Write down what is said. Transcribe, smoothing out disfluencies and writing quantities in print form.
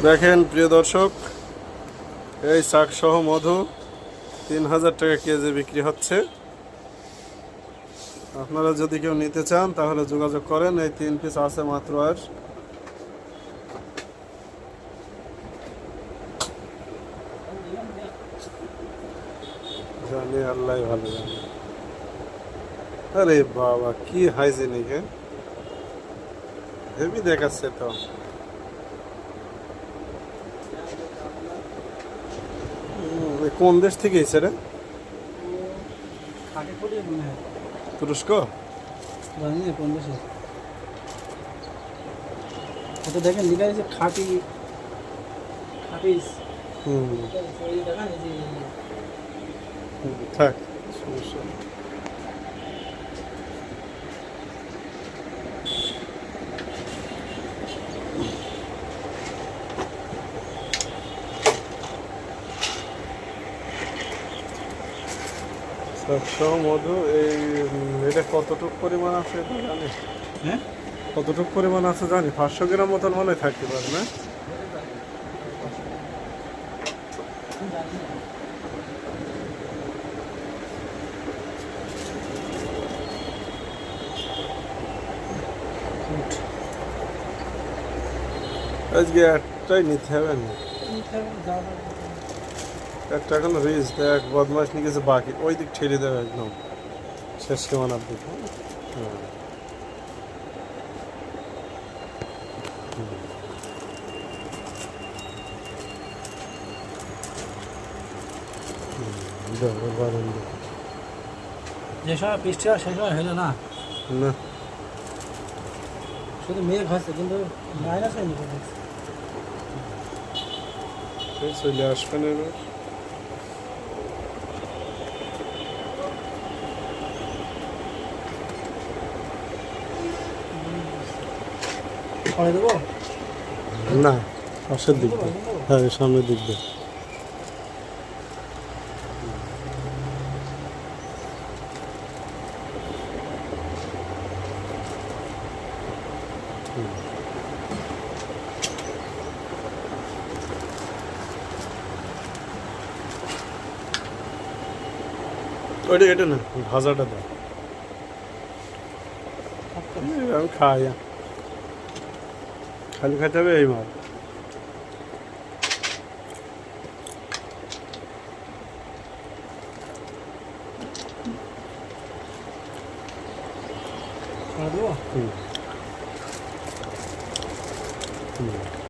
দেখেন প্রিয় দর্শক, এই শাকসহ মধু 3000 টাকা কেজি বিক্রি হচ্ছে। আপনারা যদি কেউ নিতে চান তাহলে যোগাযোগ করেন। এই 3 পিস আছে মাত্র। আর জানি আল্লাহ ভালো জানে। আরে বাবা, কি হাইজেনিক! হেভি দেখাচ্ছে তো। কোন দেশ থেকে এসে রে? তুরস্ক? জানি না কোন দেশে। এটা দেখেন লিখা আছে খাঁটি খাপিস। দেখেন এই যে থাক, সমস্যা নেই। শাকসহ মধু এটা কতটুকু পরিমাণ আছে এটা জানিস? হ্যাঁ কতটুকু পরিমাণ আছে জানি? 500 গ্রাম মতন মনে হয় থাকতে পারে না? আজকে একটাই নিতে হবে না, একটা এখন রিচ দেখ, বদমাস নিয়ে গেছে, বাকি ওই দিক ঠেলে দেবে একদম শেষ কেমন দিক। হ্যাঁ, যে সময় বৃষ্টি হয় সেই সময় হলো না, না শুধু মেঘ হচ্ছে কিন্তু মাইনাস হয়নি। চলে আসবেন এবার। পরে দেবো না, পাশের দিক দিয়ে। হ্যাঁ, সামনের দিক দিয়ে। ওইটা এটা না, ভাজাটা দাও। আমি খাই, খালি খাইতে হবে এই মাল। পরে দেবো। হুম হুম।